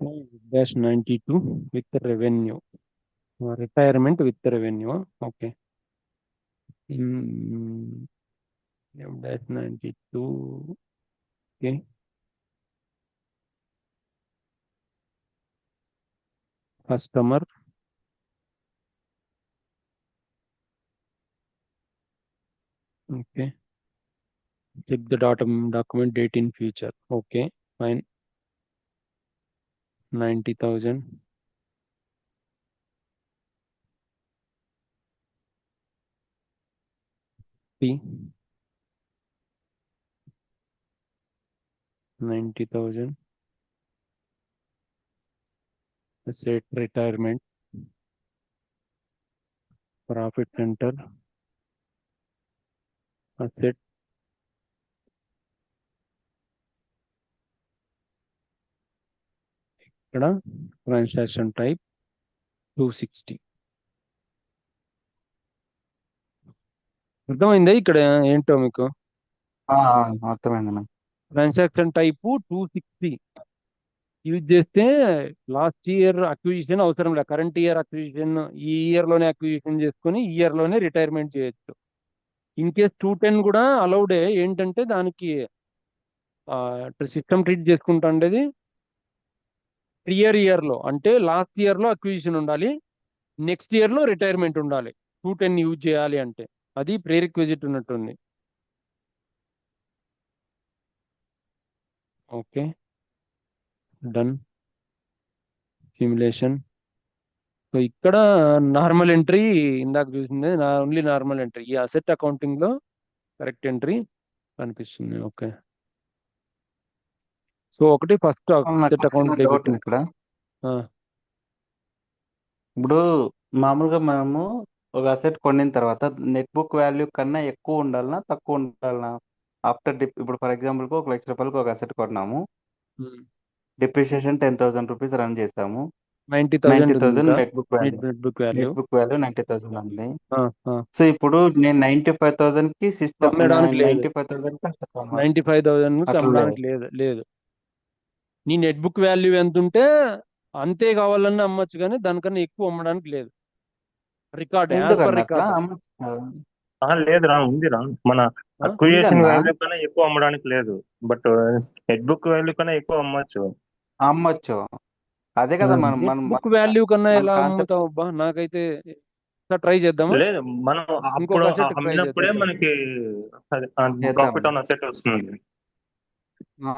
-92 with revenue. Retirement with revenue. Okay. In -92. Okay. Customer. Okay. Check the document date in future. Okay. Fine. 90,000. P. 90,000. Asset retirement. Profit center. Asset. ఇక్కడ transaction type 260. అర్థమైందా ఇక్కడ ఏంటో మీకు? అర్థమైందన్న. Transaction type 260 use చేస్తే last year acquisition అవసరం లేదు. Current year acquisition ఈ year లోనే అక్విజిషన్ చేసుకొని ఈ ఇయర్ లోనే రిటైర్మెంట్ చేయొచ్చు. ఇన్ కేస్ 210 కూడా అలౌడే. ఏంటంటే దానికి సిస్టమ్ ట్రీట్ చేసుకుంటా ఉండేది ఇయర్ లో, అంటే లాస్ట్ ఇయర్ లో అక్విజిషన్ ఉండాలి, నెక్స్ట్ ఇయర్ లో రిటైర్మెంట్ ఉండాలి 210 యూజ్ చేయాలి అంటే. అది ప్రీరిక్విజిట్ ఉన్నట్టుంది. Okay, done. సిమ్యులేషన్. సో ఇక్కడ నార్మల్ ఎంట్రీ ఇందాక చూసింది ఓన్లీ నార్మల్ ఎంట్రీ. ఈ అసెట్ అకౌంటింగ్ లో కరెక్ట్ ఎంట్రీ కనిపిస్తుంది. ఓకే. సో ఒకటి ఫస్ట్ నాకు అసెట్ చిన్న అకౌంట్ డౌట్ డెబిట్. ఇక్కడ. ఇప్పుడు మామూలుగా మనము ఒక అసెట్ కొనిన తర్వాత నెట్ బుక్ వాల్యూ కన్నా ఎక్కువ ఉండాలనా తక్కువ ఉండాలనా? ఆఫ్టర్ ఇప్పుడు ఫర్ ఎగ్జాంపుల్కి ₹1,00,000 ఒక అసెట్ కొన్నాము. డిప్రిషియేషన్ 10,000 రూపీస్ రన్ చేస్తాము. 90,000 ఉంది 90,000 ఇంకా net book value. Net book value. Net book value 90,000 ఉంది. సో ఇప్పుడు నేను 95,000 కి సిస్టమ్ అమ్మడానికి లేదు. 95,000 కి అసెట్ కొన్నాను. 95,000 అట్లా లేదు. అమ్మడానికి లేదు లేదు. నీ నెట్ బుక్ వాల్యూ ఎంత ఉంటే అంతే కావాలన్నా అమ్మచ్చు, కానీ దానికన్నా ఎక్కువ అమ్మడానికి లేదు. రికార్డ్, యాజ్ పర్ ఎందుకన్నా అట్లా రికార్డ్. లేదురా, ఉందిరా. మన అక్విజిషన్ ఉందన్నా వాల్యూ కన్నా ఎక్కువ అమ్మడానికి లేదు. బట్ నెట్ బుక్ వాల్యూ కన్నా ఎక్కువ అమ్మచ్చు. అమ్మొచ్చు. అదే కదా మనం నెట్ మనం బుక్ మన వాల్యూ కన్నా మన ఎలా కాన్సెప్ట్. అమ్ముతావు అబ్బా? నాకైతే ట్రై చేద్దామా? లేదు, మనం అప్పుడు ఇంకొక అసెట్ ట్రై అమ్మినప్పుడే చేద్దాం. మనకి చేద్దాం. ప్రాఫిట్ ఆన్ అసెట్ వస్తుంది. ఆ,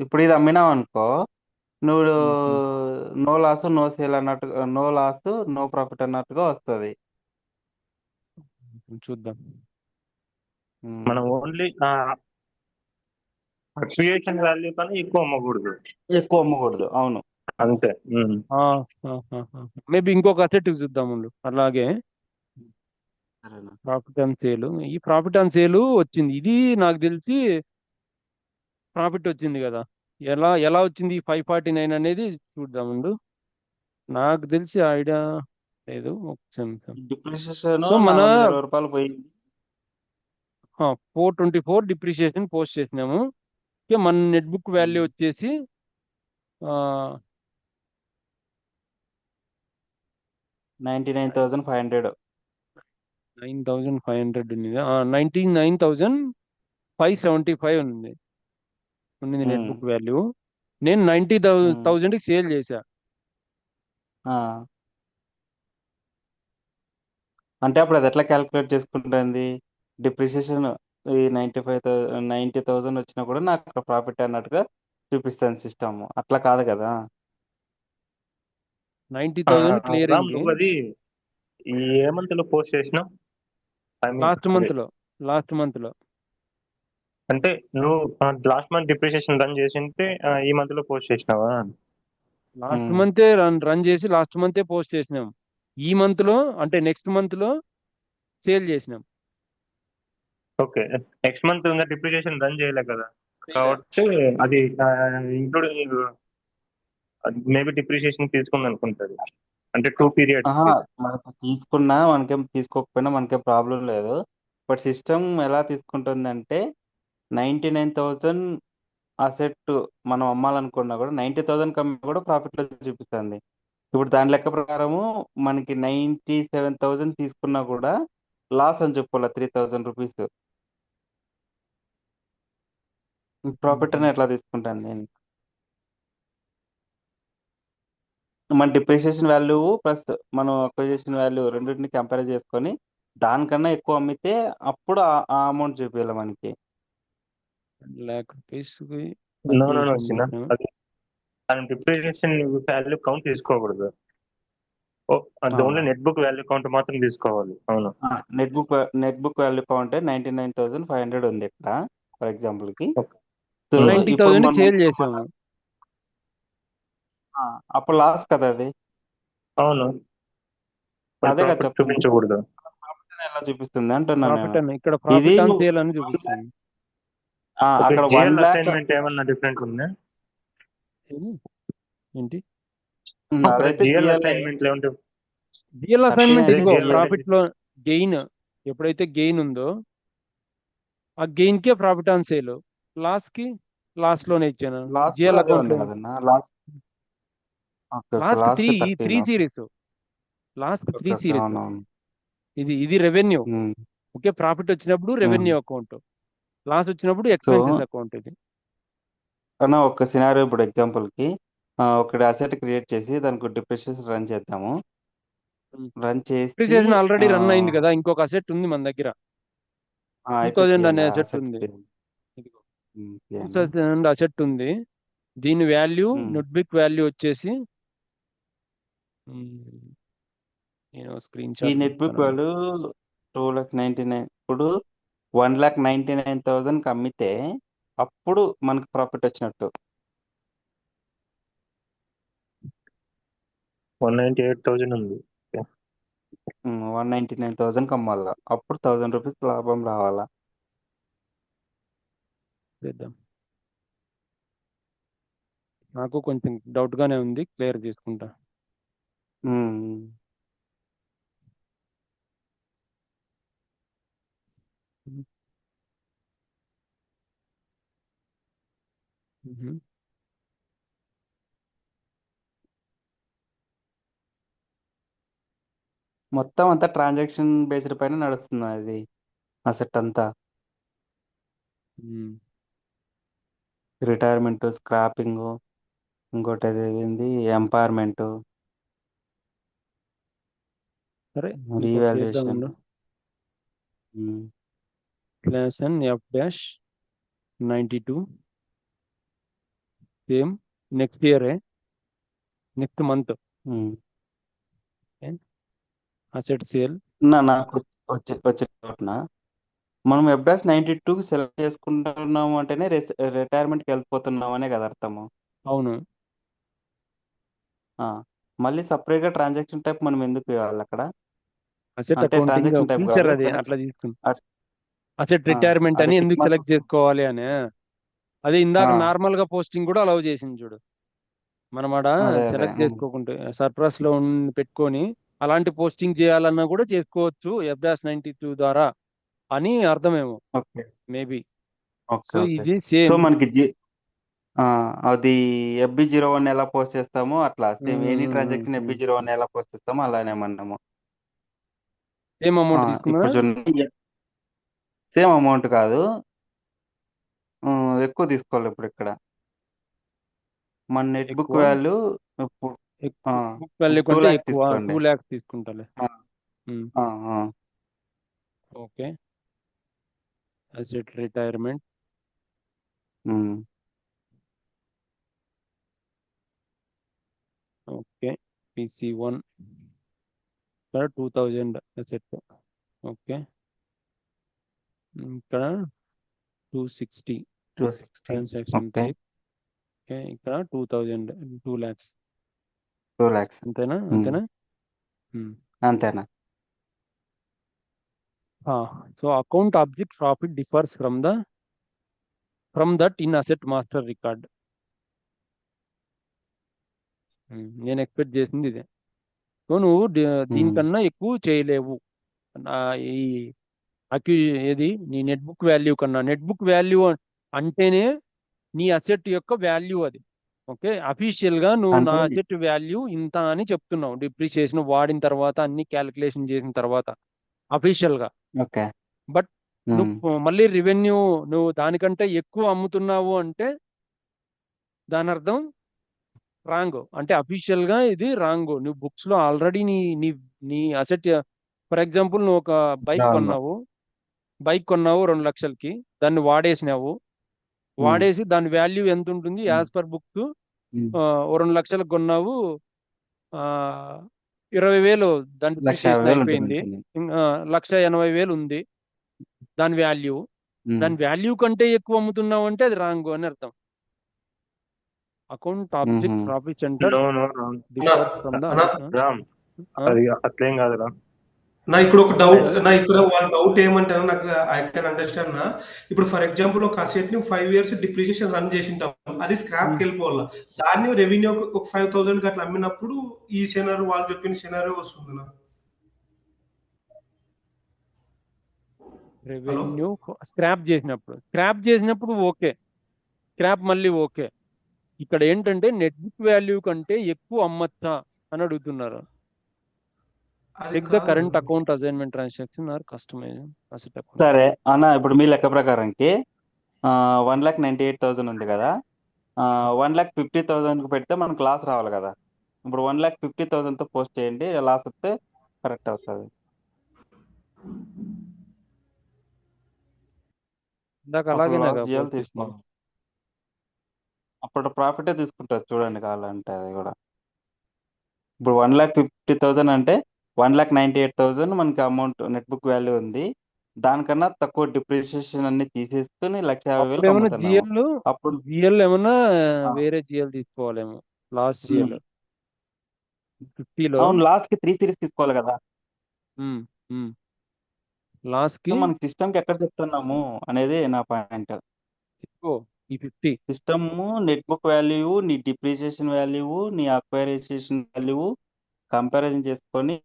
ఇప్పుడు ఇది అమ్మినావు అనుకో, నువ్వు ఉమ్, నో లాస్ నో సేల్ అన్నట్టుగా, నో లాస్ నో ప్రాఫిట్ అన్నట్టుగా వస్తుంది. చూద్దాం. మనం ఓన్లీ అక్విజిషన్ వాల్యూ కన్నా ఎక్కువ అమ్మకూడదు. ఎక్కువ అమ్మకూడదు. అవును. అంతే. మేబీ ఇంకొక అసెట్ చూద్దాం ముందు. అలాగే సరేనా. Profit and sale. ఈ ప్రాఫిట్ అండ్ సేల్ వచ్చింది, ఇది నాకు తెలిసి ప్రాఫిట్ వచ్చింది కదా. ఎలా ఎలా వచ్చింది 549 అనేది చూద్దాం ముందు. నాకు తెలిసి ఐడియా లేదు, ఒక నిమిషం. డిప్రిషియేషన్ సో మన ₹420 పోయింది. 424 డిప్రిషియేషన్ పోస్ట్ చేసినాము. ఓకే, మన నెట్ బుక్ వాల్యూ వచ్చేసి 99,500. 9,500 ఉంది. 99,575 ఉంది నెట్ బుక్ వాల్యూ. నేను 90,000కి సేల్ చేశా. అంటే అప్పుడు అది ఎట్లా క్యాలిక్యులేట్ చేసుకుంటుంది? డిప్రిషియేషన్ ఈ 90,000 వచ్చినా కూడా నాకు ప్రాఫిట్ అన్నట్టుగా చూపిస్తుంది సిస్టమ్. అట్లా కాదు కదా. 90,000 రామ్, క్లియరింగ్ నువ్వు అది ఏ మంత్ లో పోస్ట్ చేసినావు? ఐ మీన్ లాస్ట్ మంత్ లో అంటే నువ్వు లాస్ట్ మంత్ డిప్రిషియేషన్ రన్ చేసింటే ఈ మంత్ లో పోస్ట్ చేసినావా? లాస్ట్ మంతే రన్ చేసి లాస్ట్ మంతే పోస్ట్ చేసినాం. ఈ మంత్ లో అంటే నెక్స్ట్ మంత్ లో సేల్ చేసినాం. ఓకే, నెక్స్ట్ మంత్ ఇంకా డిప్రిషియేషన్ రన్ చేయలే కదా, కాబట్టి అది ఇంక్లూడింగ్ మేబీ డిప్రిషియేషన్ తీసుకుంది అనుకుంటుంది. అంటే 2 periods కి. మనకి తీసుకున్నా మనకేం తీసుకోకపోయినా మనకేం ప్రాబ్లం లేదు. బట్ సిస్టమ్ ఎలా తీసుకుంటుందంటే 99,000 అసెట్ మనం అమ్మాలనుకున్నా కూడా 90,000 కమ్మి కూడా ప్రాఫిట్లో చూపిస్తుంది. ఇప్పుడు దాని లెక్క ప్రకారము మనకి 97,000 తీసుకున్నా కూడా లాస్ అని చెప్పుకోవాలి 3,000 రూపీస్. ప్రాఫిట్ అని ఎట్లా తీసుకుంటాను నేను? మన డిప్రిసియేషన్ వాల్యూ ప్లస్ మనం అక్విజిషన్ వాల్యూ రెండింటిని కంపేర్ చేసుకొని దానికన్నా ఎక్కువ అమ్మితే అప్పుడు ఆ అమౌంట్ చూపించాలి మనకి. ₹1,00,000 నో నో acquisition చిన్న చేసాం. అది దాని డిప్రిసియేషన్ వాల్యూ కౌంట్ తీసుకోకూడదు. అది only net book value count మాత్రం తీసుకోవాలి. అవును. నెట్ బుక్ వాల్యూ కౌంట్ 99,500 ఉంది ఇక్కడ ఫర్ ఎగ్జాంపుల్ కి. Okay. సో ఇప్పుడు 90,000 మనం సేల్ చేసాము. అప్పుడు లాస్ కదా అది. అవును. అదే కదా ప్రాఫిట్ చెప్తున్నా. చూపించకూడదు. ప్రాఫిట్ అని ఎలా చూపిస్తుంది అంటున్నా ప్రాఫిట్ నేను. అని ఇక్కడ ఇది ప్రాఫిట్ ఆన్ నువ్వు సేల్ అని చూపిస్తుంది. అక్కడ జిఎల్ 1 lakh అసైన్మెంట్ ఏమన్నా డిఫరెంట్ ఉందా? ఏంటి అదైతే జిఎల్ జిఎల్ అసైన్మెంట్ ఏమంటే రియల్ అసైన్మెంట్ అదే ఇదిగో GL ప్రాఫిట్ లో గెయిన్ ఎప్పుడైతే గెయిన్ ఉందో ఆ గెయిన్ కే ప్రాఫిట్ ఆన్ సేల్, లాస్ కి లాస్ లోనే ఇచ్చాను. లాస్ట్ జిఎల్ అదే అకౌంట్ ఉంది లో కదన్నా last. Okay last last three 30 series, last okay 3 okay series. అవునవును. ఇది రెవెన్యూ. ఉమ్, ఓకే, ప్రాఫిట్ వచ్చినప్పుడు రెవెన్యూ అకౌంట్, లాస్ వచ్చినప్పుడు సో ఎక్స్పెన్సెస్ అకౌంట్. ఇది అన్న ఒక సినారియో ఇప్పుడు ఎగ్జాంపుల్ కి ఒక అసెట్ క్రియేట్ చేసి దానికి డిప్రిసియేషన్ రన్ చేద్దాము. రన్ చేసి డిప్రిసియేషన్ ఆల్రెడీ ఆ, రన్ అయింది కదా, ఇంకొక అసెట్ ఉంది మన దగ్గర. అయితే 2000 తీయండి అనే ఆ అసెట్ అసెట్ ఉంది. తీయండి. ఇదిగో తీయండి. 2000 అసెట్ ఉంది. దీని వాల్యూ ఉమ్, నోట్బుక్ వాల్యూ వచ్చేసి నేను స్క్రీన్ ఈ షాట్ నెట్ బుక్ పెడతాను. వాళ్ళు 2,99,000 ఇప్పుడు 1,99,000 అమ్మితే అప్పుడు మనకు ప్రాఫిట్ వచ్చినట్టు. 198,000 ఉంది. 199,000 అమ్మాలా, అప్పుడు 1,000 రూపీస్ లాభం రావాలా. చేద్దాం. నాకు కొంచెం డౌట్ గానే ఉంది, క్లియర్ చేసుకుంటా. ఉమ్, మ్మ్. మొత్తం అంతా ట్రాన్సాక్షన్ బేస్డ్ పైన నడుస్తుంది అది అసెట్ అంతా. మ్మ్. రిటైర్మెంట్, స్క్రాపింగ్, ఇంకోటి అది ఏంది ఎంపవర్మెంట్, సరే ఇంకోటి చేద్దాం. Revaluation. Class and F-92 same next year, next month asset sale. నాకు వచ్చే డౌట్నా, మనం F-92 సెలెక్ట్ చేసుకుంటున్నాము అంటేనే రిటైర్మెంట్కి వెళ్ళిపోతున్నాం అనే కదా అర్థము. అవును, ఆ, మళ్ళీ సపరేట్గా ట్రాన్సాక్షన్ టైప్ మనం ఎందుకు ఇవ్వాలి అక్కడ? అసెట్ అంటే అకౌంటింగ్ ట్రాన్సాక్షన్ టైప్ ఫీచర్ కాదు అది సెలెక్ట్. అట్లా తీసుకుంది. అసెట్ రిటైర్మెంట్ అదే అని టిక్ ఎందుకు మార్క్. సెలెక్ట్ చేసుకోవాలి అని. అదే ఇందాక నార్మల్ గా పోస్టింగ్ కూడా అలౌ చేసింది చూడు. మనం ఆడ అదే అదే సెలెక్ట్ చేసుకోకుంటే సర్ప్లస్ లో పెట్టుకొని అలాంటి పోస్టింగ్ చేయాలన్నా కూడా చేసుకోవచ్చు F-92 ద్వారా అని అర్థమేమో, okay maybe. Okay so okay. ఇది సో సేమ్. మనకి అది FB01 ఎలా పోస్ట్ చేస్తామో అట్లా సేమ్ ఎనీ ట్రాన్సాక్షన్ FB01 ఎలా పోస్ట్ చేస్తామో అలానే మనము. సేమ్ అమౌంట్ తీసుకున్నా. ఇప్పుడు చూడండి, సేమ్ అమౌంట్ కాదు, ఎక్కువ తీసుకోవాలి. ఇప్పుడు ఇక్కడ మన నెట్ బుక్ ఎక్కువ వాల్యూ ఇప్పుడు బుక్ వాల్యూ టూ కంటే ల్యాక్స్ ఎక్కువ, తీసుకోండి. 2 lakhs తీసుకుంటాలే. Okay, asset retirement. Okay, PC1 ఇక్కడ 2000 అసెట్. ఓకే, ఇక్కడ 260 260. Transaction okay, type. ఓకే, ఇక్కడ 2000, 2 lakhs. 2 lakhs. అంతేనా? అంతేనా? అంతేనా? So account object profit differs from that in asset master record. నేను ఎక్స్పెక్ట్ చేసింది ఇదే. సో నువ్వు దీనికన్నా ఎక్కువ చేయలేవు. ఈ ఏది నీ నెట్ బుక్ వాల్యూ కన్నా. నెట్ బుక్ వాల్యూ అంటేనే నీ అసెట్ యొక్క వాల్యూ అది. ఓకే, అఫీషియల్ గా నువ్వు నా అంటే అసెట్ వాల్యూ ఇంత అని చెప్తున్నావు, డిప్రిసియేషన్ వాడిన తర్వాత అన్ని క్యాలిక్యులేషన్ చేసిన తర్వాత అఫీషియల్ గా. ఓకే. బట్ నువ్వు మళ్ళీ రెవెన్యూ నువ్వు దానికంటే ఎక్కువ అమ్ముతున్నావు అంటే దాని అర్థం రాంగ్, అంటే అఫీషియల్ గా ఇది రాంగ్. నువ్వు బుక్స్ లో ఆల్రెడీ నీ నీ నీ అసెట్, ఫర్ ఎగ్జాంపుల్ నువ్వు ఒక బైక్ అవును. కొన్నావు, 2 లక్షలకి, దాన్ని వాడేసినావు, వాడేసి దాని వాల్యూ ఎంత ఉంటుంది యాజ్ పర్ బుక్, 2 లక్షలకు కొన్నావు, ఆ 20,000 దాని 1,50,000 డిప్రిసియేషన్ ఉంటుంది అయిపోయింది, అనుకుంది. 1,80,000 ఉంది దాని వాల్యూ. దాని వాల్యూ కంటే ఎక్కువ అమ్ముతున్నావు అంటే అది రాంగ్ అని అర్థం. Account object profit centre no no no అన్న డిఫర్స్ ఫ్రమ్ ద అన్న రామ్, అది అట్లేం కాదురా. నా ఇక్కడ ఒక డౌట్, నా ఇక్కడ వాళ్ళ డౌట్ ఏమంటారు నాకు ఐ కెన్ అండర్స్టాండ్ నా. ఇప్పుడు ఫర్ ఎగ్జాంపుల్ ఒక అసెట్ ని 5 years డిప్రిసియేషన్ రన్ చేసింటాం, అది స్క్రాప్ కి వెళ్ళిపోవాలి, దాన్ని రెవెన్యూ ఒక 5,000 కి అట్లా అమ్మినప్పుడు ఈ సినారియో వాళ్ళు చెప్పిన సినారియో వస్తుంది నా. రెవెన్యూ స్క్రాప్ చేసినప్పుడు ఓకే, స్క్రాప్ మళ్ళీ ఓకే. ఇక్కడ ఏంటంటే నెట్ బుక్ వాల్యూ కంటే ఎక్కువ అమ్మచ్చా అని అడుగుతున్నారు. అది చెక్ ద కాదు current account assignment transaction or customise asset account. సరే అన్న, ఇప్పుడు మీ లెక్క ప్రకారంకి 1,98,000 ఉంది కదా, 1,50,000 పెడితే మనకు లాస్ రావాలి కదా. ఇప్పుడు 1,50,000 తో పోస్ట్ చేయండి, లాస్ వస్తే కరెక్ట్ అవుతుంది. ఇందాక అప్పుడు అలాగే లాస్ చేయాలి, తీసుకోవాలి. అప్పుడు ప్రాఫిటే తీసుకుంటారు చూడండి కావాలంటే అది కూడా. ఇప్పుడు 1,50,000 అంటే 1,98,000 మనకి అమౌంట్ నెట్ బుక్ వాల్యూ ఉంది. దానికన్నా తక్కువ డిప్రిషియేషన్ అన్ని తీసేసుకుని 1,50,000 అప్పుడు ఏమన్నా అమ్ముతున్నాము. అప్పుడు జిఎల్ ఏమన్నా ఆ, వేరే జిఎల్ తీసుకోవాలేమో, లాస్ట్ జిఎల్ ఉమ్. 50లో అవును, లాస్ట్ కి 3 సిరీస్ తీసుకోవాలి కదా. లాస్ట్ కి మనకి సిస్టమ్ కి ఎక్కడ చెప్తున్నాము అనేది నా పాయింట్. తీసుకో ఈ 50. సిస్టమ్ నెట్ బుక్ వాల్యూ, నీ డిప్రిసియేషన్ వాల్యూ, నీ అక్వైరేషన్ వాల్యూ కంపారిజన్ చేసుకొని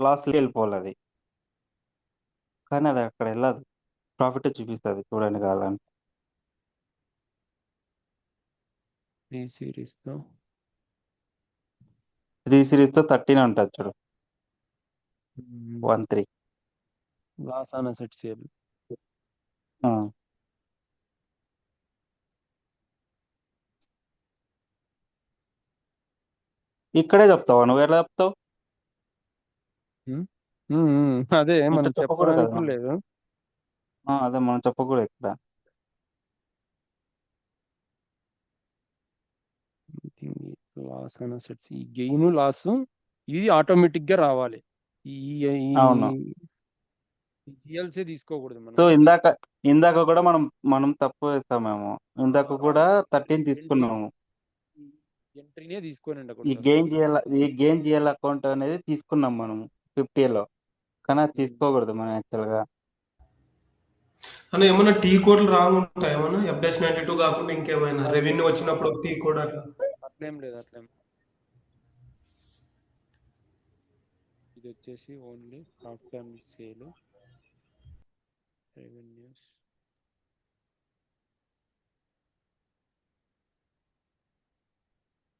లాస్ట్కి వెళ్ళిపోవాలి అది. కానీ అది అక్కడ వెళ్ళదు, ప్రాఫిట్ చూపిస్తుంది చూడండి కావాలని. 3 సిరీస్ తో 3 సిరీస్ తో 13 ఉంటుంది చూడు, 13. Loss on asset sale. ఇక్కడే చెప్తావా, నువ్వు ఎలా చెప్తావు? అదే ఇంకా మనం చెప్పకూడదు చెప్పడానికి కదా. లేదు. అదే మనం చెప్పకూడదు ఇక్కడ. లాస్ ఆన్ అసెట్స్, ఈ గెయిన్ లాస్ ఇది ఆటోమేటిక్ గా రావాలి. ఈ అవును. జిఎల్సీ తీసుకోకూడదు సో మనం. ఇందాక కూడా మనం తప్పు వేస్తామేమో. ఇందాక కూడా 13 తీసుకున్నాము. ఎంట్రీనే తీసుకొని ఈ ఉండకూడదు. గెయిన్ జిఎల్ అకౌంట్ అనేది తీసుకున్నాం మనం 50లో, కానీ అది తీసుకోకూడదు మనం యాక్చువల్గా. అన్న ఏమన్నా టీ కోడ్లు రాంగ్ ఉంటాయి ఏమన్నా, F-92 కాకుండా ఇంకేమైనా రెవెన్యూ వచ్చినప్పుడు టీ కోడ్ అట్లా? అట్లేం లేదు, అట్లేం. ఇది వచ్చేసి only after sale revenues.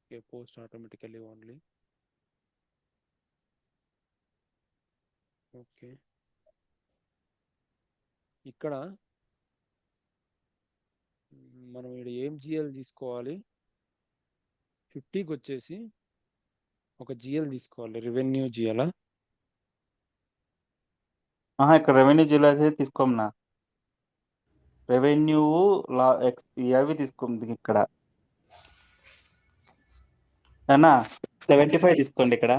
Okay, post automatically only. Okay, ఇక్కడ మనం ఇక్కడ ఏం జిఎల్ తీసుకోవాలి, 50కి వచ్చేసి ఒక జిఎల్ తీసుకోవాలి, రెవెన్యూ జిఎల్. ఇక్కడ రెవెన్యూ జిఎల్ అయితే తీసుకోమన్నా. రెవెన్యూ అవి తీసుకోండి ఇక్కడ. అన్నా 75 తీసుకోండి ఇక్కడ.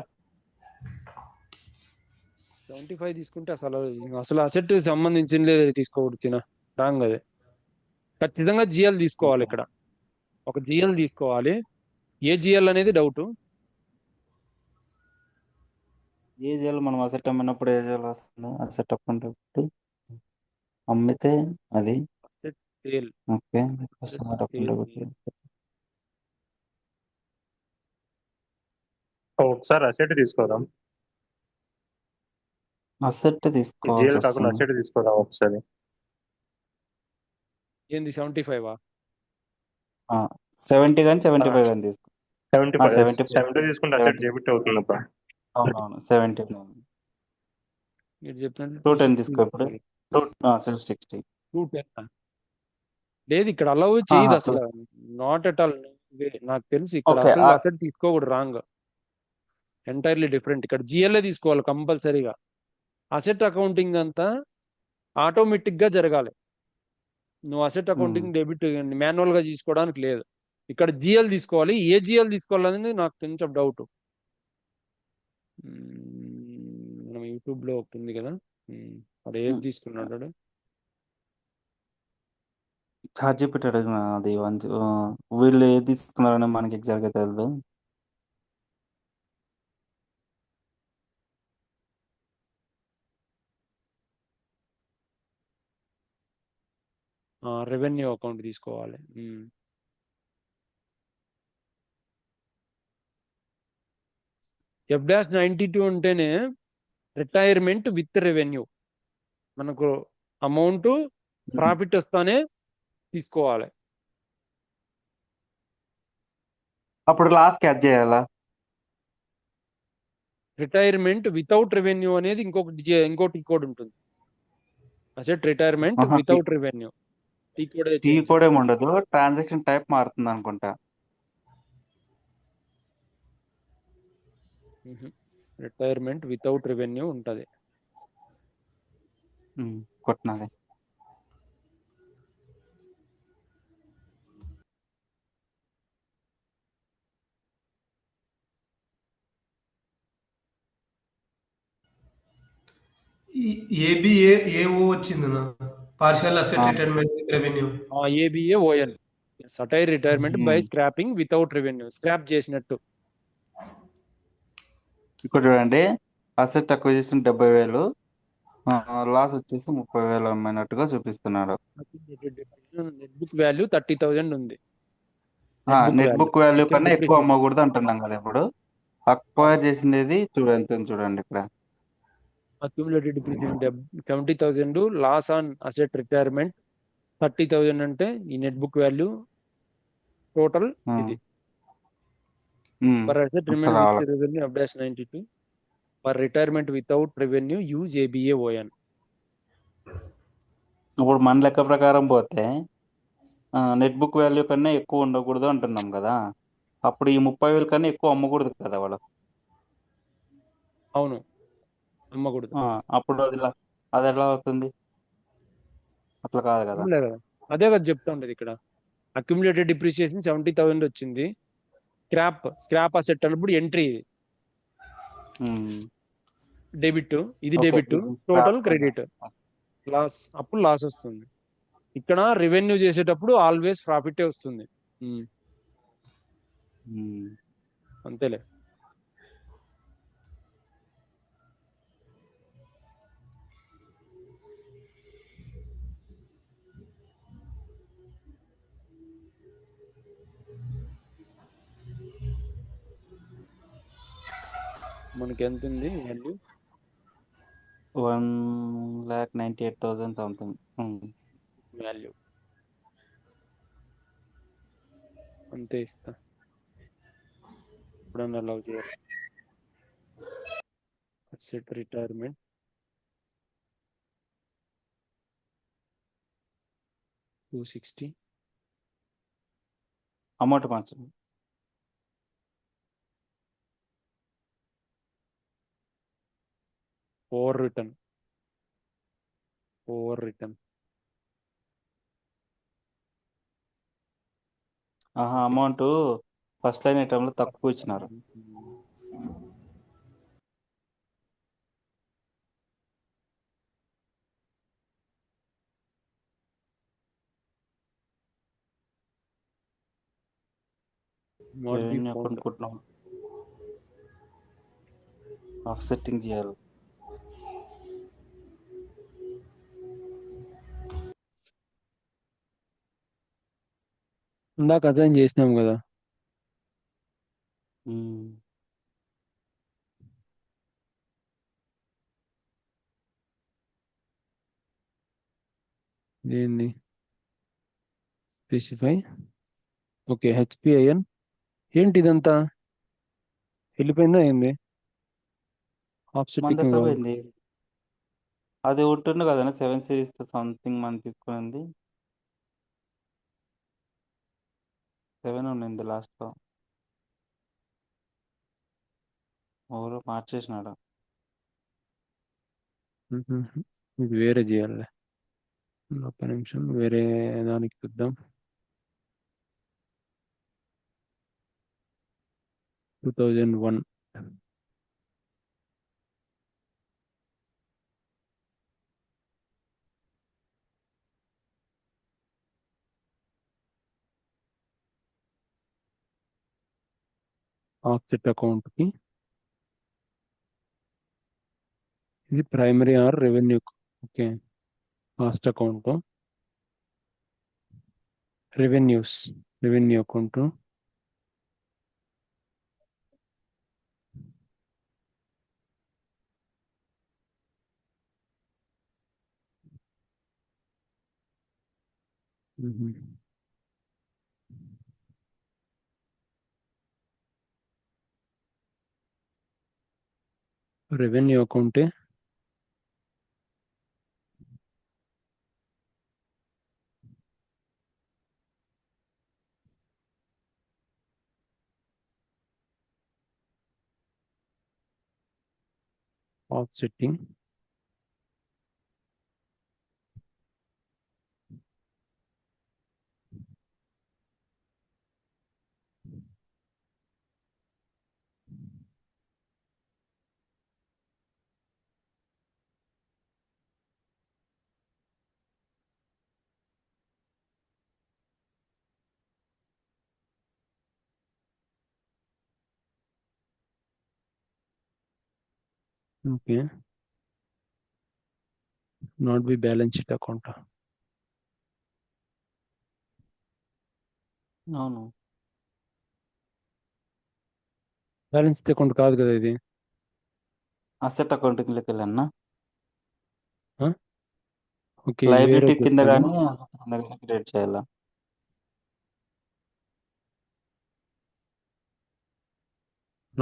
75 తీసుకుంటే అసలు అసెట్ సంబంధించిన లేదు తీసుకోకూడదు, రాంగ్ అదే. ఖచ్చితంగా జిఎల్ తీసుకోవాలి. ఇక్కడ ఒక జిఎల్ తీసుకోవాలి. ఏ జిఎల్ అనేది డౌట్. ఏ జిఎల్ మనం అసెట్ అమ్మినప్పుడు ఏ జిఎల్ వస్తుంది, అసెట్ అప్పుడు అమ్మితే అది సేల్. ఓకే. కస్టమర్ ఒకసారి అసెట్ తీసుకోదాం, అసెట్ తీసుకోవాల్సి జిఎల్ కాకుండా వస్తుంది. అసెట్ తీసుకోదాం ఒకసారి. ఏంది 75? 70 కానీ 75 కానీ తీసుకో 75 75 70 తీసుకుంటే అసెట్ డెబిట్ అవుతుంది అబ్బా. అవునవును 70 మీరు చెప్పినట్లు 210 260 తీసుకో ఇప్పుడు తీసుకోవాలి. 660 210 లేదు ఇక్కడ అలౌ చేయదు ఆహా అసలు, నాట్ ఎట్ ఆల్. నాకు తెలుసు ఇక్కడ ఓకే అసలు అసెట్ తీసుకోకూడదు, రాంగ్, ఎంటైర్లీ డిఫరెంట్. ఇక్కడ జిఎల్ఏ తీసుకోవాలి కంపల్సరీగా. అసెట్ అకౌంటింగ్ అంతా ఆటోమేటిక్ గా జరగాలి. నువ్వు అసెట్ అకౌంటింగ్ డెబిట్ మాన్యువల్ గా తీసుకోవడానికి లేదు. ఇక్కడ జిఎల్ తీసుకోవాలి. ఏ జిఎల్ తీసుకోవాలనేది నాకు కొంచెం డౌట్. మనం యూట్యూబ్ లో ఒకటి ఉంది కదా, వాడు ఏది తీసుకున్నాడు వాడు? చార్జీపీటీ అడిగిన అది వీళ్ళు ఏది తీసుకున్నారని మనకి ఎగ్జాక్ట్ గా తెలియదు. రెవెన్యూ అకౌంట్ తీసుకోవాలి. F-92 అంటేనే రిటైర్మెంట్ విత్ రెవెన్యూ. మనకు అమౌంట్ ప్రాఫిట్ వస్తానే తీసుకోవాలి. అప్పుడు లాస్ట్ క్యాచ్ చేయాలా? రిటైర్మెంట్ వితౌట్ రెవెన్యూ అనేది ఇంకోటి కోడ్ ఉంటుంది. Asset retirement without revenue. T code ఏమి ఉండదు, ట్రాన్సాక్షన్ టైప్ మారుతుంది అనుకుంటా. రిటైర్మెంట్ వితౌట్ రెవెన్యూ ఉంటది. కొట్టినది. ఏబిఏఓ వచ్చిందన్న, partial asset retirement with revenue. ABAON satire retirement by scrapping without revenue, scrap చేసినట్టు. ఇక్కడ చూడండి, అసెట్ అక్విజిషన్ 70,000, లాస్ వచ్చేసి 30,000 అమ్మినట్టుగా చూపిస్తున్నాడు. నెట్ బుక్ వాల్యూ 30,000 ఉంది. నెట్ బుక్ వాల్యూ కన్నా ఎక్కువ అమ్మకూడదు అంటున్నాం కదా. ఇప్పుడు అక్వైర్ చేసింది చూడండి, చూడండి ఇక్కడ accumulated depreciation 70,000, loss on asset retirement 30,000 అంటే ఈ నెట్ బుక్ వాల్యూ టోటల్ ఇది. For asset remain with revenue F-92, for retirement without revenue use ABAON. ఇప్పుడు మన లెక్క ప్రకారం పోతే నెట్ బుక్ వాల్యూ కన్నా ఎక్కువ ఉండకూడదు అంటున్నాం కదా. అప్పుడు ఈ 30,000 కన్నా ఎక్కువ అమ్మకూడదు కదా వాళ్ళు. అవును, అమ్మకూడదు. అప్పుడు అది ఎలా అవుతుంది? అట్లా కాదు కదా. అదే కదా చెప్తా ఉండేది ఇక్కడ. అక్యుములేటెడ్ డిప్రిసియేషన్ 70,000 వచ్చింది. స్క్రాప్ అసెట్ అన్నప్పుడు ఎంట్రీ ఇది డెబిట్, ఇది డెబిట్, టోటల్ క్రెడిట్. లాస్, అప్పుడు లాస్ వస్తుంది. ఇక్కడ రెవెన్యూ చేసేటప్పుడు ఆల్వేస్ ప్రాఫిటే వస్తుంది. అంతేలే. మనకి ఎంత ఉంది వాల్యూ? 1,98,000 something value. అంతే ఇస్తా. ఇప్పుడన్నా అలౌ చేయాలి. Asset retirement 260. అమౌంట్ మార్చండి. Over return amount first line item లో తక్కువ ఇచ్చినారు. కొనుక్కుంటున్నాం, ఆఫ్సెట్టింగ్ చేయాలి. ఇందాక అసైన్ చేసినాం కదా. ఏంది స్పెసిఫై ఓకే, హెచ్పిఐఎన్. ఏంటి ఇదంతా వెళ్ళిపోయిందా ఏంది? మనది ఆఫ్సెట్టింగ్. ఎక్కడ పోయింది? అది ఉంటుండే కదా 7 సిరీస్ సంథింగ్ మనం తీసుకునింది. 7 ఉండింది లాస్ట్లో. ఎవరో మార్చేసినాడు. ఇది వేరే చేయాలి. ఒక్క నిమిషం, వేరే దానికి చూద్దాం. 2001. ఆఫ్సెట్ అకౌంట్కి ఇది primary or revenue. Okay, cost account, revenue account. Revenue అకౌంటే offsetting. Okay, not be balance sheet account. అవును. బ్యాలెన్స్ అకౌంట్ కాదు కదా ఇది. అసెట్ అకౌంటింగ్లోకి వెళ్ళాను. ఓకే, వేరే లైబిలిటీ కింద పెట్టాను. కానీ అసెట్ కింద కానీ క్రియేట్ చేయాలా?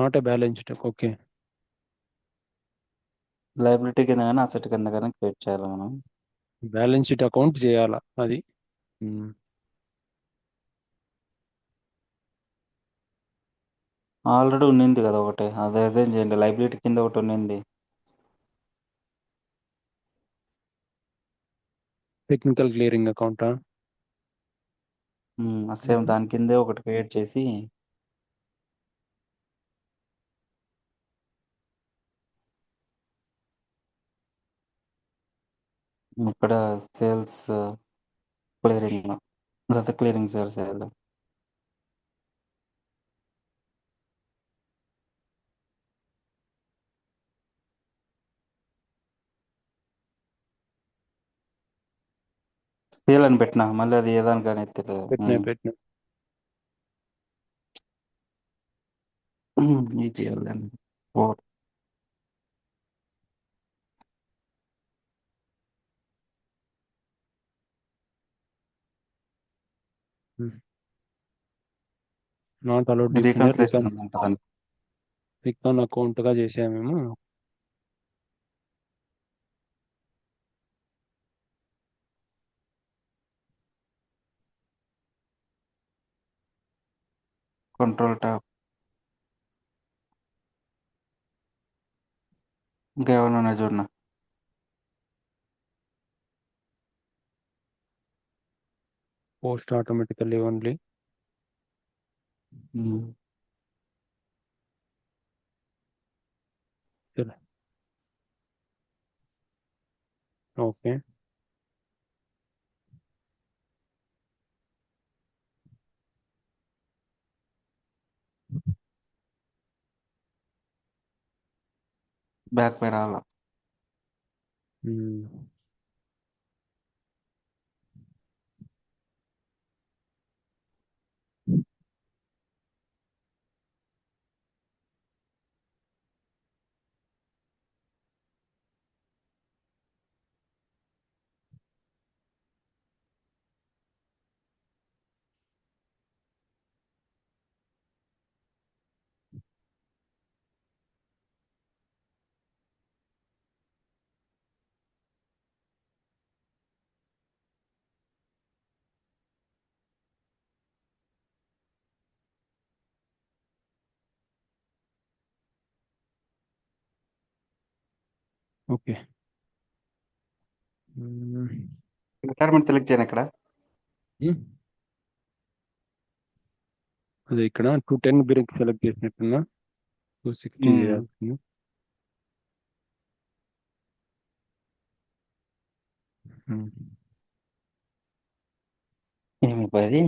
Not a balance sheet. Okay, liability కింద కానీ అసెట్ కింద కానీ క్రియేట్ చేయాలి మనం. బ్యాలెన్స్ షీట్ అకౌంట్ చేయాలా అది. ఆల్రెడీ ఉన్నింది కదా ఒకటి, అది అదేం చేయండి. లైబిలిటీ కింద ఒకటి ఉన్నింది. Technical clearing అకౌంటా? సేమ్ దాని కిందే ఒకటి క్రియేట్ చేసి ఇక్కడ సేల్స్ క్లియరింగ్, గత క్లియరింగ్ సేల్స్ చేయాలి. సేల్ అని పెట్టినా మళ్ళీ అది ఏదాని కానీ ఎత్తలేదు. పెట్టినా. ఇది చేయాలండి. Not allowed dictionary. రీకన్సిలేషన్ ఉంటుందండి. రికాన్ అకౌంట్ గా చేసాము మేము. Control tab. ఇంకా ఏమైనా ఉన్నాయి చూడనా? Post automatically only. Okay, back పై రావాలా? ఓకే. రిటైర్మెంట్ సెలెక్ట్ చేయను ఇక్కడ. అదే ఇక్కడ 210 బ్రేక్ సెలెక్ట్ చేసినట్టున్నా 260 చేయాల్సింది. ఏమి పది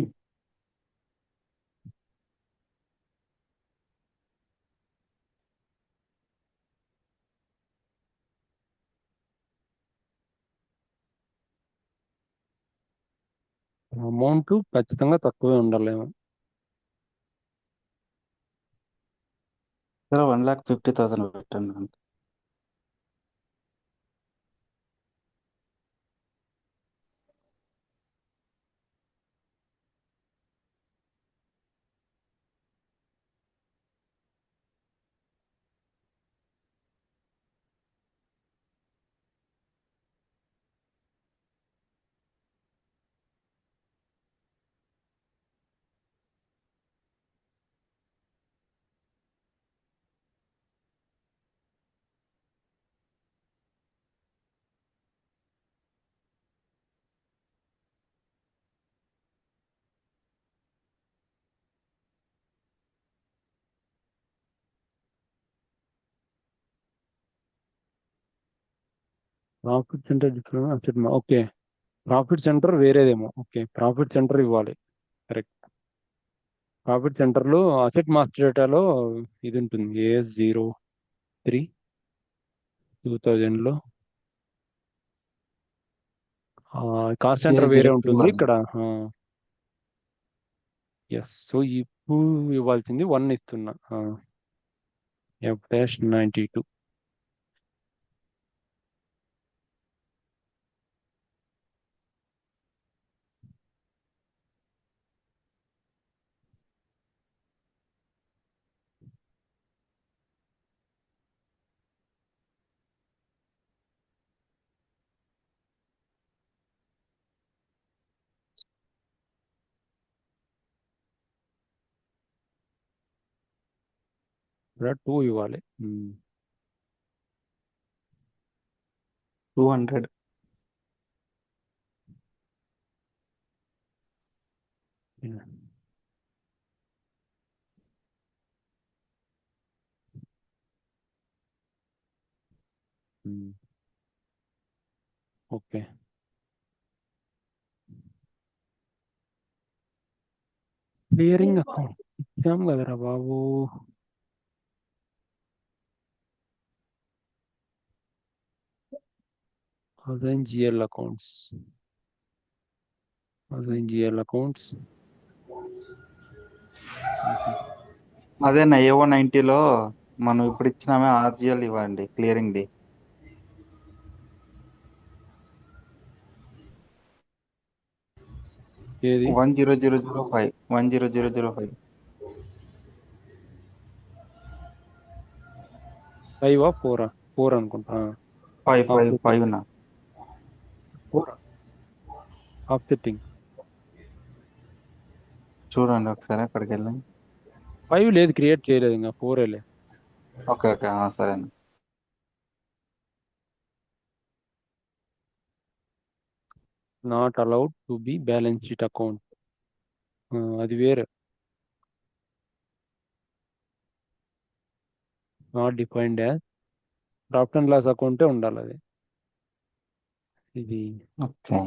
అమౌంట్ ఖచ్చితంగా తక్కువే ఉండాలేమో. 1,50,000 పెట్టండి అంతే. Profit center different. Okay, profit center వేరేదేమో. ఓకే, ప్రాఫిట్ సెంటర్ ఇవ్వాలి. కరెక్ట్. ప్రాఫిట్ సెంటర్లో అసెట్ మాస్టర్ డేటాలో ఇది ఉంటుంది, AS03 2000లో. కాస్ట్ సెంటర్ వేరే ఉంటుంది ఇక్కడ. ఎస్, సో ఇప్పుడు ఇవ్వాల్సింది 1 ఇస్తున్నా. F-92. ఇక్కడ 2 ఇవ్వాలి. 200. ఓకే, క్లియరింగ్ అకౌంట్ ఇచ్చాం కదరా బాబు. Assign GL accounts. అదే నా AO90లో మనం ఇప్పుడు ఇచ్చినామే RGL ఇవ్వండి క్లియరింగ్ ది. ఏది 10005 10005 5 4 4 అనుకుంటా. 5 నా 4 ఆఫ్సెట్టింగ్. చూడండి ఒకసారి అక్కడికి వెళ్ళి. 5 లేదు, క్రియేట్ చేయలేదు ఇంకా, 4 ఓకే ఓకే సరే. Not allowed to be balance sheet account. అది వేరే. Not defined as profit and loss అకౌంటే ఉండాలి అది. ఇది ఓకే,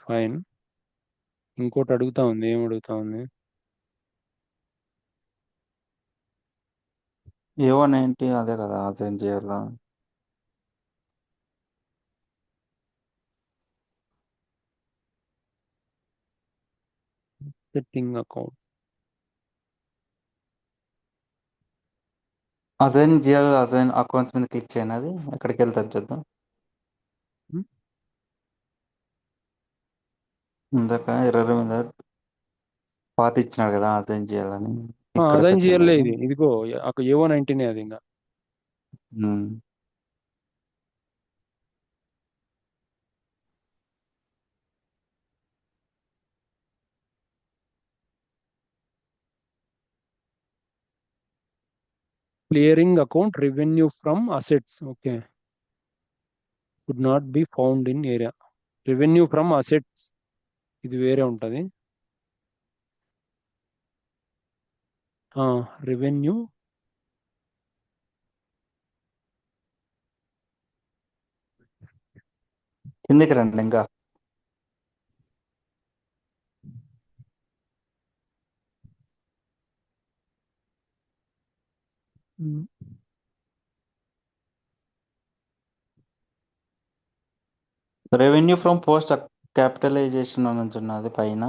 ఫైన్. ఇంకోటి అడుగుతా ఉంది, ఏం అడుగుతా ఉంది? AO90 అదే కదా అసైన్ చేయాలా. Setting account. అసైన్ అకౌంట్స్ మీద క్లిక్ చేయండి, అది ఎక్కడికి వెళ్తుంది చూద్దాం. ఇందాక ఎర్రర్ మీద పాత ఇచ్చినాడు కదా అసైన్ చేయాలని. ఇక్కడికి అసైన్ వచ్చింది చేయాలి. అది. ఇదిగో అక్కడ AO19 అది ఇంకా. Um. Clearing account revenue from assets. Okay, could not be found in area. Revenue from assets ఇది వేరే ఉంటుంది. రెవెన్యూ కిందికి రండి ఇంకా. రెవెన్యూ ఫ్రమ్ పోస్ట్ క్యాపిటలైజేషన్ అని ఉన్నది పైన.